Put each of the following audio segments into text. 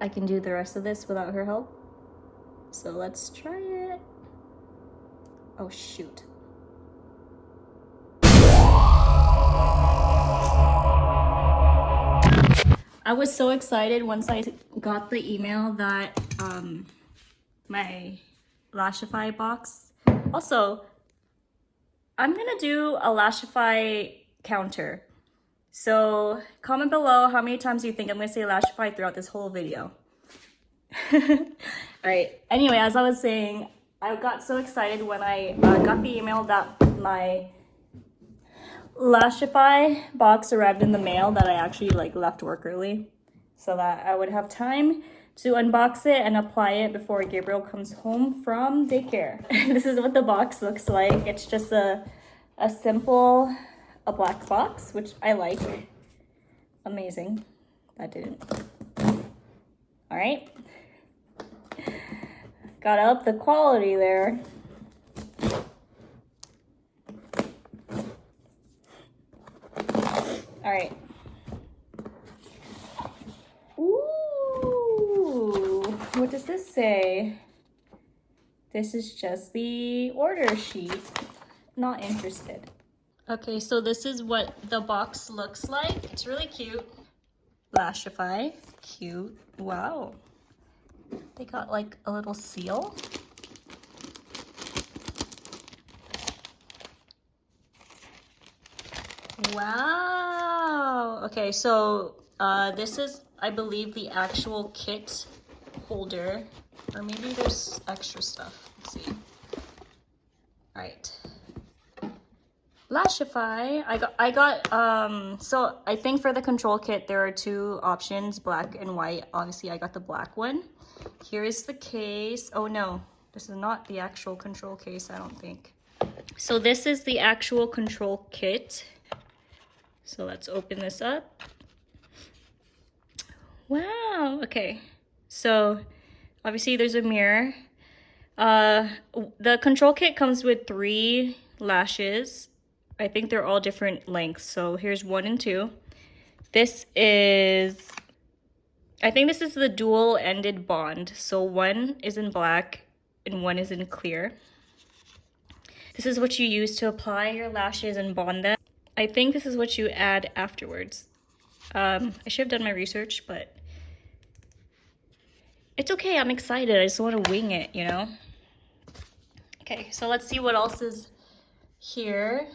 I can do the rest of this without her help. So let's try it. Oh shoot. I was so excited once I got the email that my LASHIFY box. Also, I'm gonna do a LASHIFY counter. So comment below how many times you think I'm gonna say LASHIFY throughout this whole video. Alright, anyway, as I was saying, I got so excited when I got the email that my LASHIFY box arrived in the mail that I actually left work early so that I would have time to unbox it and apply it before Gabriel comes home from daycare. This is what the box looks like. It's just a simple black box, which I like. Amazing. That didn't. All right. Got up the quality there. All right. Ooh, what does this say? This is just the order sheet. Not interested. Okay, so this is what the box looks like. It's really cute. LASHIFY, cute. Wow. They got like a little seal. Wow. Okay, so this is, I believe, the actual kit holder, or maybe there's extra stuff. Let's see. All right. LASHIFY. So I think for the control kit there are two options, black and white. Obviously I got the black one. Here is the case. Oh no, this is not the actual control case, I don't think. So this is the actual control kit. So let's open this up. Wow, okay. So obviously there's a mirror. The control kit comes with 3 lashes. I think they're all different lengths. So here's 1 and 2. This is, I think this is the dual-ended bond. So 1 is in black and 1 is in clear. This is what you use to apply your lashes and bond them. I think this is what you add afterwards. I should have done my research, but it's okay. I'm excited. I just want to wing it, you know? Okay, so let's see what else is here.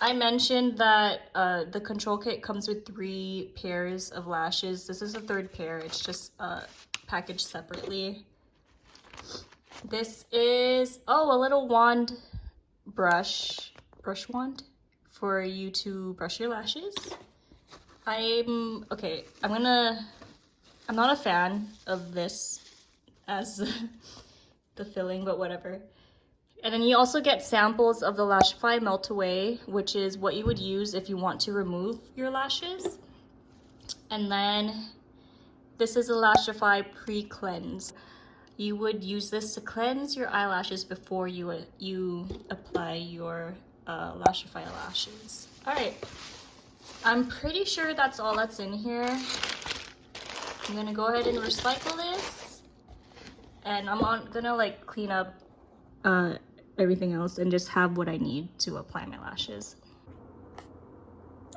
I mentioned that the control kit comes with 3 pairs of lashes. This is the 3rd pair. It's just packaged separately. This is, oh, a little wand brush wand for you to brush your lashes. I'm not a fan of this as the filling, but whatever. And then you also get samples of the LASHIFY Melt Away, which is what you would use if you want to remove your lashes. And then this is a LASHIFY Pre-Cleanse. You would use this to cleanse your eyelashes before you apply your LASHIFY lashes. All right, I'm pretty sure that's all that's in here. I'm gonna go ahead and recycle this, and I'm gonna clean up everything else and just have what I need to apply my lashes.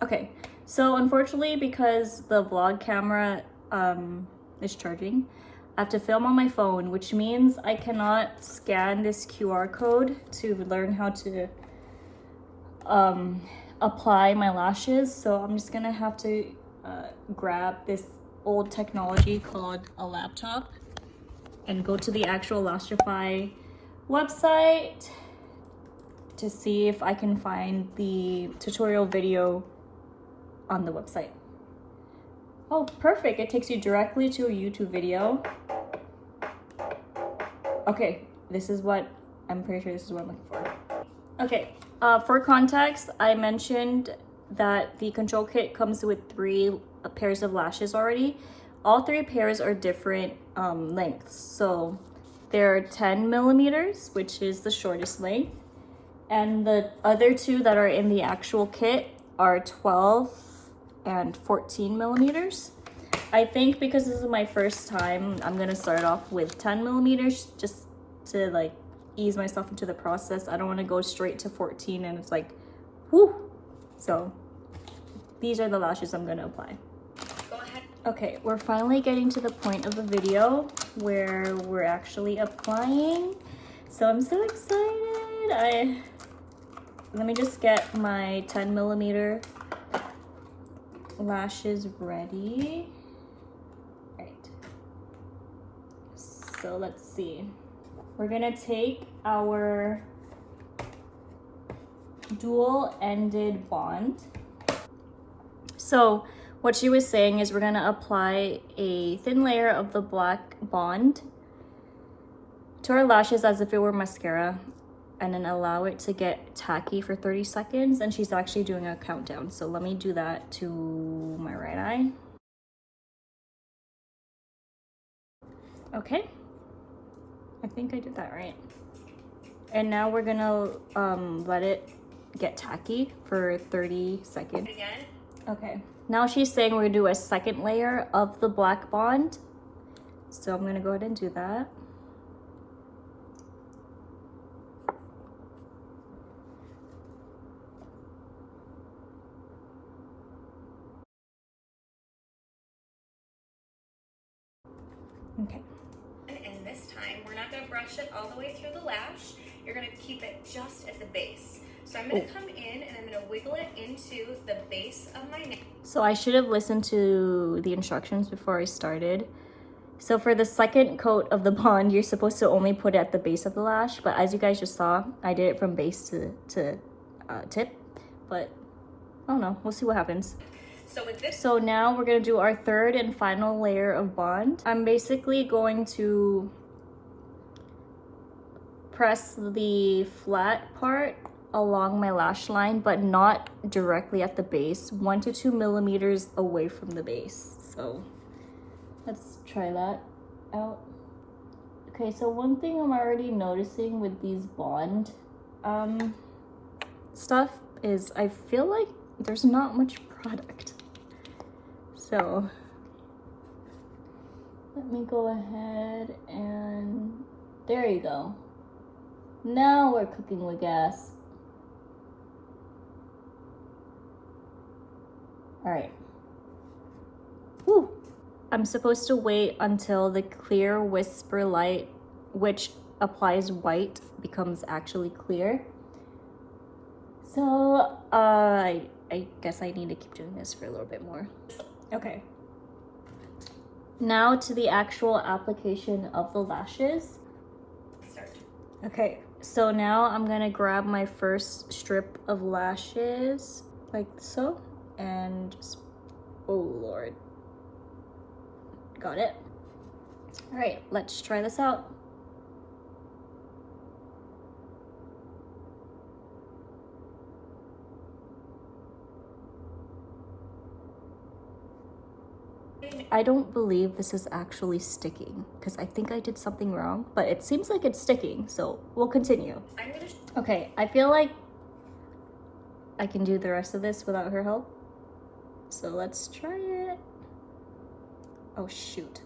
Okay, so unfortunately, because the vlog camera is charging, I have to film on my phone, which means I cannot scan this QR code to learn how to apply my lashes. So I'm just gonna have to grab this old technology called a laptop and go to the actual LASHIFY website to see if I can find the tutorial video on the website. Oh, perfect. It takes you directly to a YouTube video. Okay, I'm pretty sure this is what I'm looking for. Okay, for context, I mentioned that the control kit comes with 3 pairs of lashes already. All 3 pairs are different lengths. So they're 10 millimeters, which is the shortest length. And the other 2 that are in the actual kit are 12 and 14 millimeters. I think because this is my first time, I'm gonna start off with 10 millimeters just to like ease myself into the process. I don't want to go straight to 14 and it's like, whoo. So these are the lashes I'm gonna apply. Go ahead. Okay, we're finally getting to the point of the video where we're actually applying. So I'm so excited. Let me just get my 10 millimeter lashes ready. Right. So let's see. We're gonna take our dual-ended bond. So what she was saying is we're gonna apply a thin layer of the black bond to our lashes as if it were mascara, and then allow it to get tacky for 30 seconds. And she's actually doing a countdown. So let me do that to my right eye. Okay, I think I did that right. And now we're gonna let it get tacky for 30 seconds. Again? Okay, now she's saying we're gonna do a second layer of the black bond. So I'm gonna go ahead and do that. Okay. And this time, we're not gonna brush it all the way through the lash. You're gonna keep it just at the base. So I'm gonna come in and I'm gonna wiggle it into the base of my nail. So I should have listened to the instructions before I started. So for the second coat of the bond, you're supposed to only put it at the base of the lash. But as you guys just saw, I did it from base to tip. But I don't know, we'll see what happens. So now we're gonna do our third and final layer of bond. I'm basically going to press the flat part along my lash line, but not directly at the base, 1 to 2 millimeters away from the base. So let's try that out. Okay, so one thing I'm already noticing with these bond stuff is I feel like there's not much product. So let me go ahead and there you go. Now we're cooking with gas. All right. Woo. I'm supposed to wait until the clear whisper light, which applies white, becomes actually clear. So I guess I need to keep doing this for a little bit more. Okay. Now to the actual application of the lashes. Start. Okay, so now I'm gonna grab my first strip of lashes like so, and just, oh Lord. Got it. All right, let's try this out. I don't believe this is actually sticking because I think I did something wrong, but it seems like it's sticking, so we'll continue. Okay, I feel like I can do the rest of this without her help. So let's try it. Oh shoot.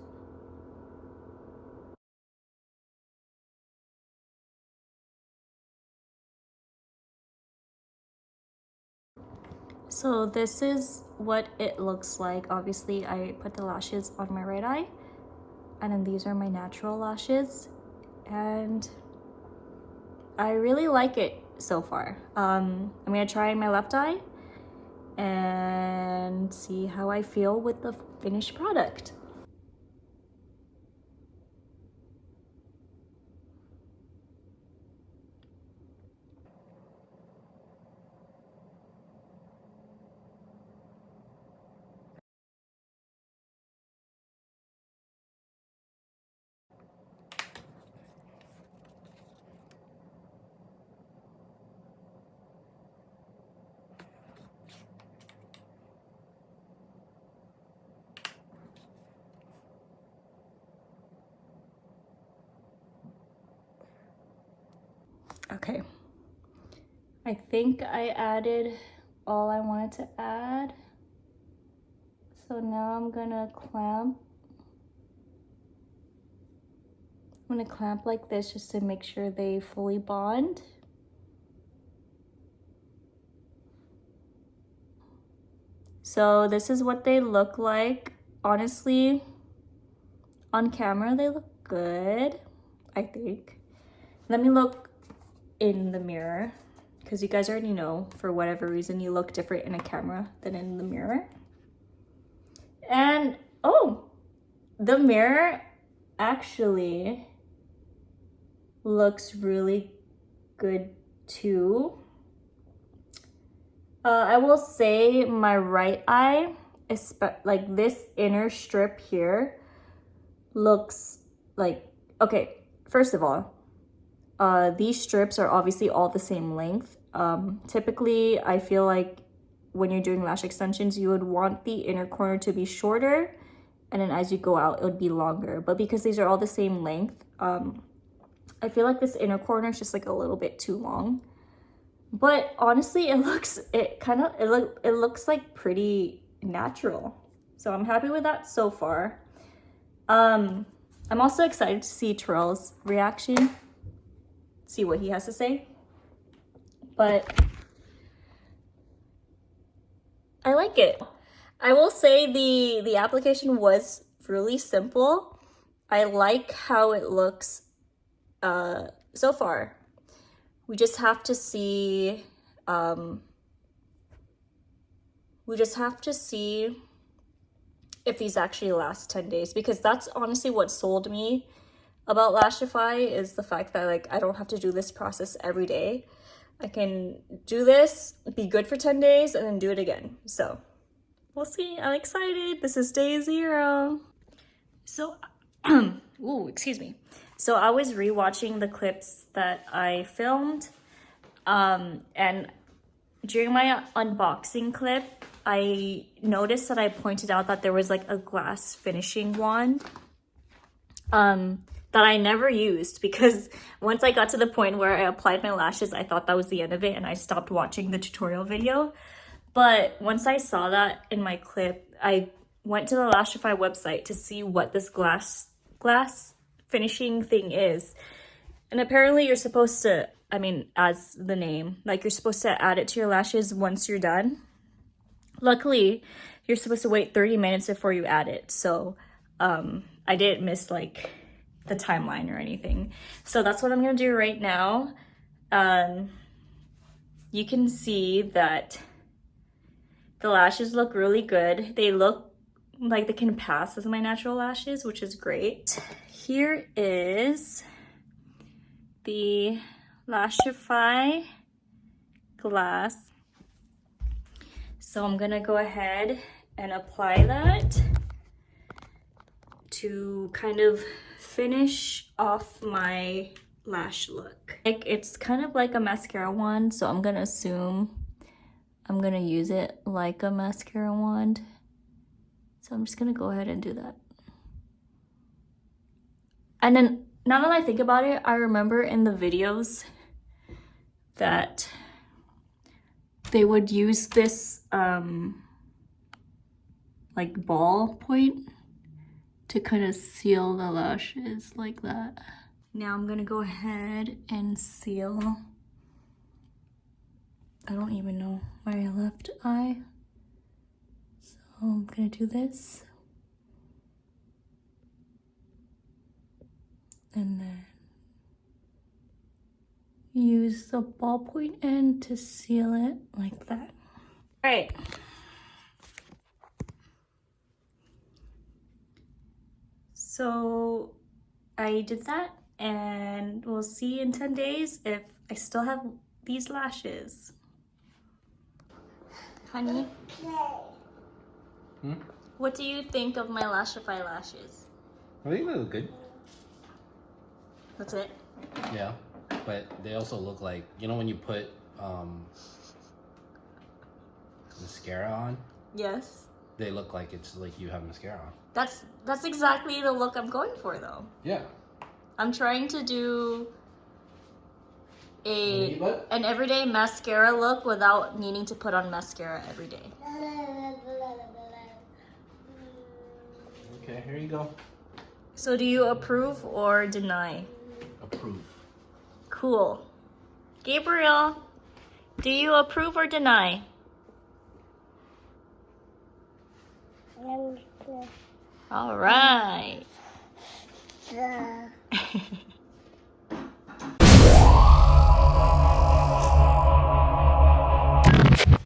So this is what it looks like. Obviously, I put the lashes on my right eye, and then these are my natural lashes, and I really like it so far. I'm gonna try my left eye and see how I feel with the finished product. Okay, I think I added all I wanted to add. So now I'm gonna clamp. I'm gonna clamp like this just to make sure they fully bond. So this is what they look like. Honestly, on camera they look good, I think. Let me look in the mirror, because you guys already know, for whatever reason, you look different in a camera than in the mirror. And, oh, the mirror actually looks really good too. I will say my right eye, like this inner strip here, looks like, okay, first of all, these strips are obviously all the same length. Typically, I feel like when you're doing lash extensions, you would want the inner corner to be shorter, and then as you go out, it would be longer. But because these are all the same length, I feel like this inner corner is just like a little bit too long. But honestly, it looks like pretty natural. So I'm happy with that so far. I'm also excited to see Terrell's reaction, see what he has to say. But I like it. I will say the application was really simple. I like how it looks so far. We just have to see if these actually last 10 days, because that's honestly what sold me about LASHIFY, is the fact that like I don't have to do this process every day. I can do this, be good for 10 days, and then do it again. So we'll see. I'm excited. This is day 0. So, ooh, excuse me. So I was rewatching the clips that I filmed, and during my unboxing clip, I noticed that I pointed out that there was like a glass finishing wand that I never used, because once I got to the point where I applied my lashes, I thought that was the end of it and I stopped watching the tutorial video. But once I saw that in my clip, I went to the LASHIFY website to see what this glass finishing thing is. And apparently you're supposed to, I mean, as the name, like you're supposed to add it to your lashes once you're done. Luckily, you're supposed to wait 30 minutes before you add it. So I didn't miss like the timeline or anything. So that's what I'm gonna do right now. You can see that the lashes look really good. They look like they can pass as my natural lashes, which is great. Here is the LASHIFY glass. So I'm gonna go ahead and apply that to kind of finish off my lash look. Like, it's kind of like a mascara wand, so I'm gonna assume I'm gonna use it like a mascara wand. So I'm just gonna go ahead and do that. And then now that I think about it, I remember in the videos that they would use this like ball point to kind of seal the lashes like that. Now I'm gonna go ahead and seal. I don't even know my left eye. So I'm gonna do this. And then use the ballpoint end to seal it like that. All right. So I did that, and we'll see in 10 days if I still have these lashes. Honey? What do you think of my LASHIFY lashes? I think they look good. That's it? Yeah, but they also look like, you know when you put mascara on? Yes. They look like it's like you have mascara on. That's exactly the look I'm going for though. Yeah. I'm trying to do an everyday mascara look without needing to put on mascara every day. Okay, here you go. So do you approve or deny? Approve. Cool. Gabriel, do you approve or deny? All right.